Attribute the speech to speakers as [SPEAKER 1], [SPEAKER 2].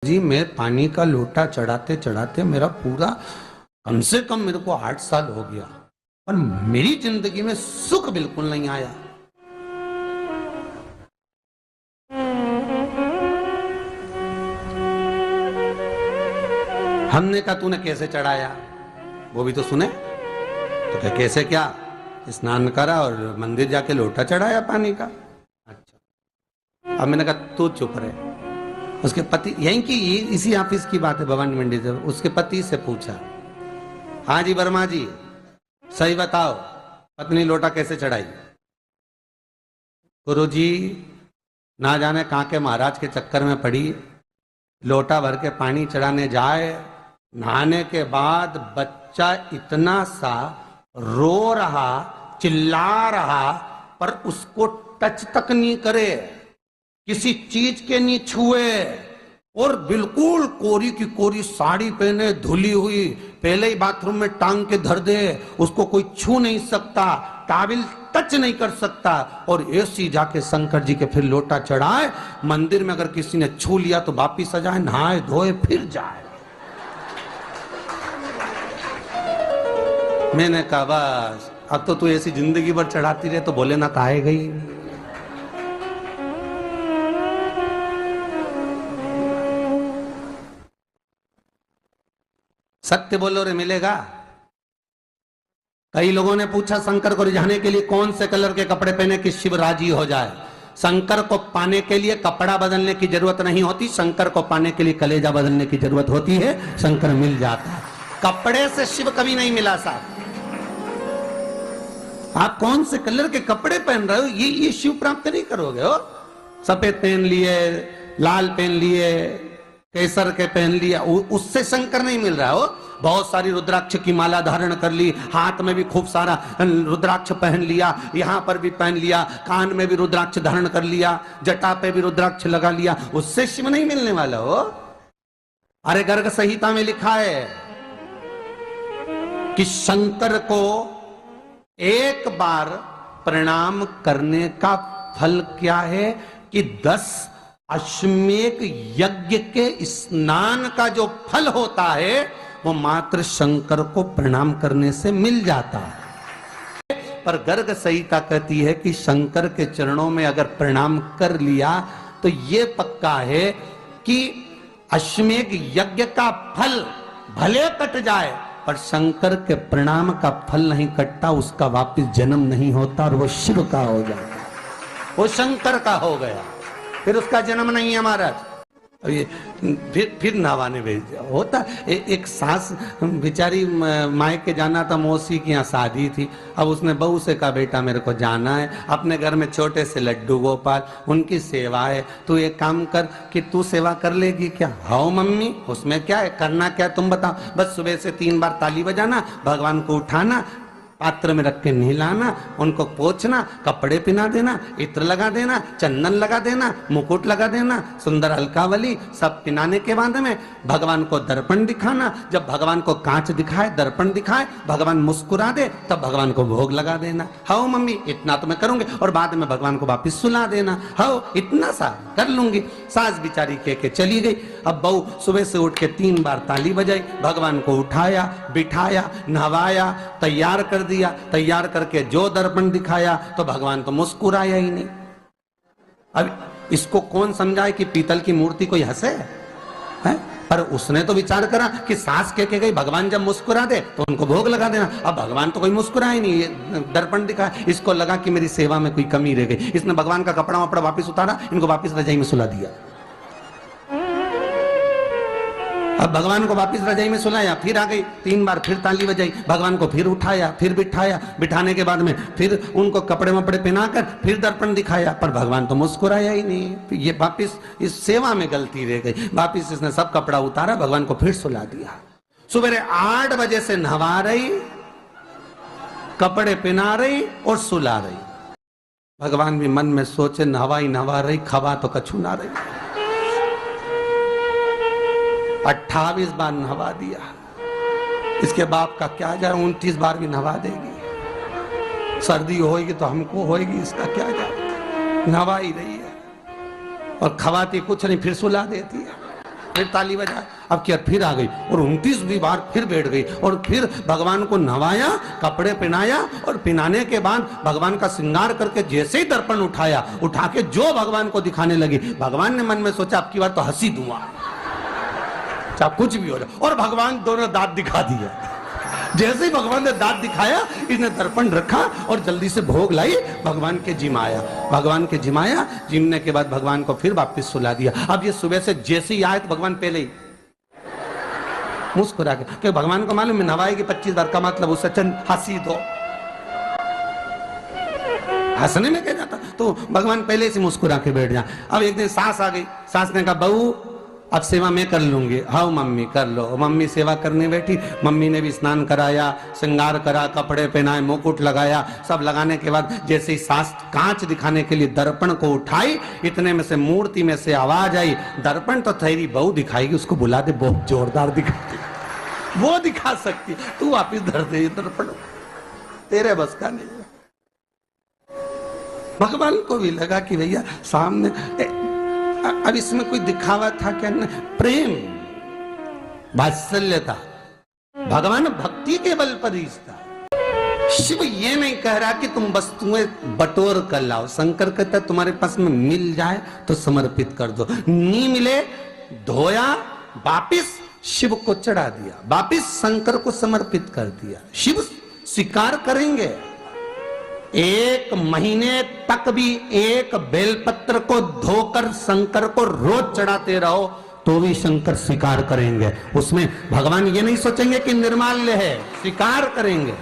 [SPEAKER 1] जी मैं पानी का लोटा चढ़ाते चढ़ाते मेरा पूरा कम से कम मेरे को 8 साल हो गया और मेरी जिंदगी में सुख बिल्कुल नहीं आया। हमने कहा तूने कैसे चढ़ाया, वो भी तो सुने। तो क्या कैसे, क्या स्नान करा और मंदिर जाके लोटा चढ़ाया पानी का। अच्छा, अब मैंने कहा तू चुप रहे। उसके पति, यहीं की इसी ऑफिस की बात है, भवानी मंडी से, उसके पति से पूछा, हाँ जी वर्मा जी सही बताओ पत्नी लोटा कैसे चढ़ाई। गुरुजी ना जाने कहां के महाराज के चक्कर में पड़ी, लोटा भर के पानी चढ़ाने जाए, नहाने के बाद बच्चा इतना सा रो रहा, चिल्ला रहा, पर उसको टच तक नहीं करे, किसी चीज के नहीं छुए, और बिल्कुल कोरी की कोरी साड़ी पहने, धुली हुई, पहले ही बाथरूम में टांग के धर दे, उसको कोई छू नहीं सकता, टाविल टच नहीं कर सकता, और ऐसी जाके शंकर जी के फिर लोटा चढ़ाए। मंदिर में अगर किसी ने छू लिया तो वापिस आ जाए, नहाए धोए फिर जाए। मैंने कहा बस अब तो तू ऐसी जिंदगी भर चढ़ाती रहे तो भोलेनाथ आएगा ही। सत्य बोलो रे मिलेगा। कई लोगों ने पूछा शंकर को रिझाने के लिए कौन से कलर के कपड़े पहने कि शिव राजी हो जाए। शंकर को पाने के लिए कपड़ा बदलने की जरूरत नहीं होती, शंकर को पाने के लिए कलेजा बदलने की जरूरत होती है, शंकर मिल जाता है। कपड़े से शिव कभी नहीं मिला साहब। आप कौन से कलर के कपड़े पहन रहे हो ये शिव प्राप्त नहीं करोगे हो। सफेद पहन लिए, लाल पहन लिए, केसर के पहन लिया, उससे शंकर नहीं मिल रहा हो। बहुत सारी रुद्राक्ष की माला धारण कर ली, हाथ में भी खूब सारा रुद्राक्ष पहन लिया, यहाँ पर भी पहन लिया, कान में भी रुद्राक्ष धारण कर लिया, जटा पे भी रुद्राक्ष लगा लिया, उससे शिव नहीं मिलने वाला हो। अरे गर्ग संहिता में लिखा है कि शंकर को एक बार प्रणाम करने का फल क्या है कि 10 अश्वमेध यज्ञ के स्नान का जो फल होता है वो मात्र शंकर को प्रणाम करने से मिल जाता है। पर गर्ग संहिता कहती है कि शंकर के चरणों में अगर प्रणाम कर लिया तो ये पक्का है कि अश्वमेध यज्ञ का फल भले कट जाए पर शंकर के प्रणाम का फल नहीं कटता, उसका वापिस जन्म नहीं होता और वो शिव का हो जाता, वो शंकर का हो गया, फिर उसका जन्म नहीं है महाराज। ये फिर नवाने भेज दिया होता। एक सास बेचारी मायके जाना था, मौसी की यहाँ शादी थी, अब उसने बहू से कहा बेटा मेरे को जाना है, अपने घर में छोटे से लड्डू गोपाल, उनकी सेवा है, तू एक काम कर कि तू सेवा कर लेगी क्या। हाँ मम्मी, उसमें क्या है, करना क्या तुम बताओ, बस सुबह से 3 बार ताली बजाना, भगवान को उठाना, पात्र में रख के नहलाना, उनको पोंछना, कपड़े पहना देना, इत्र लगा देना, चंदन लगा देना, मुकुट लगा देना, सुंदर अलकावली सब पिनाने के बाद में भगवान को दर्पण दिखाना, जब भगवान को कांच दिखाए, दर्पण दिखाए, भगवान मुस्कुरा दे तब भगवान को भोग लगा देना। हाँ मम्मी इतना तो मैं करूंगी, और बाद में भगवान को वापिस सुला देना। हाँ इतना सा कर लूंगी। सास बिचारी कह के चली गई। अब बहू सुबह से उठ के 3 बार ताली बजाई, भगवान को उठाया, बिठाया, नहवाया, तैयार कर दिया, तैयार करके जो दर्पण दिखाया तो भगवान तो मुस्कुराया ही नहीं। अब इसको कौन समझाए कि पीतल की मूर्ति कोई हंसे है? पर उसने तो विचार करा कि सास कह के गई भगवान जब मुस्कुरा दे तो उनको भोग लगा देना। अब भगवान तो कोई मुस्कुराए नहीं, ये दर्पण दिखा, इसको लगा कि मेरी सेवा में कोई कमी रह गई, इसने भगवान का कपड़ा वपड़ा वापिस उतारा, इनको वापिस रजाई में सुला दिया। अब भगवान को वापिस रजाई में सुलाया, फिर आ गई, 3 बार फिर ताली बजाई, भगवान को फिर उठाया, फिर बिठाया, बिठाने के बाद में फिर उनको कपड़े वपड़े पहनाकर फिर दर्पण दिखाया, पर भगवान तो मुस्कुराया ही नहीं। ये वापिस इस सेवा में गलती रह गई, वापिस इसने सब कपड़ा उतारा, भगवान को फिर सुला दिया। सुबह 8 बजे से नहवा रही, कपड़े पहना रही और सुला रही। भगवान भी मन में सोचे नहवा रही, खवा तो कछु ना रही। 28 बार नहवा दिया, इसके बाप का क्या जाए, 29 बार भी नहवा देगी, सर्दी होगी तो हमको होगी, इसका क्या जाए, नहवा ही रही है और खवाती कुछ नहीं, फिर सुला देती है। फिर ताली बजा, अब क्या फिर आ गई और 29वीं बार फिर बैठ गई और फिर भगवान को नहवाया, कपड़े पहनाया और पहनाने के बाद भगवान का श्रृंगार करके जैसे ही दर्पण उठाया, उठा के जो भगवान को दिखाने लगी, भगवान ने मन में सोचा अब की बार तो हंसी दूंगा, चाहे कुछ भी हो जाए, और भगवान दोनों दांत दिखा दिए। जैसे ही भगवान ने दांत दिखाया, इसने दर्पण रखा और जल्दी से भोग लाई, भगवान के जिमाया, भगवान के जिमाया, जिमने के बाद भगवान को फिर वापस सुला दिया। अब ये सुबह से जैसे ही आए तो भगवान पहले ही मुस्कुरा के, क्योंकि भगवान को मालूम है नवाएगी 25 बार का मतलब उससे चंद हंसी दो, हंसने में क्या जाता, तो भगवान पहले से मुस्कुरा के बैठ जाए। अब एक दिन सास आ गई, सास ने कहा बहू अब सेवा मैं कर लूंगी। हाँ मम्मी कर लो। मम्मी सेवा करने बैठी, मम्मी ने भी स्नान कराया, श्रृंगार करा, कपड़े पहनाए, मुकुट लगाया, सब लगाने के बाद जैसे ही सास कांच दिखाने के लिए दर्पण को उठाई, इतने में से मूर्ति में से आवाज आई, दर्पण तो तेरी बहू दिखाएगी, उसको बुला दे, बहुत जोरदार दिखाती, वो दिखा सकती, तू वापिस धर दे दर्पण, तेरे बस का नहीं। भगवान को भी लगा कि भैया सामने अब इसमें कोई दिखावा था क्या? नहीं, प्रेम वात्सल्य था, भगवान भक्ति के बल पर रिश्ता। शिव ये नहीं कह रहा कि तुम वस्तुएं बटोर कर लाओ, शंकर कहता तुम्हारे पास में मिल जाए तो समर्पित कर दो, नहीं मिले धोया, वापिस शिव को चढ़ा दिया, वापिस शंकर को समर्पित कर दिया। शिव स्वीकार करेंगे। 1 महीने तक भी एक बेलपत्र को धोकर शंकर को रोज चढ़ाते रहो तो भी शंकर स्वीकार करेंगे। उसमें भगवान ये नहीं सोचेंगे कि निर्माल्य है, स्वीकार करेंगे।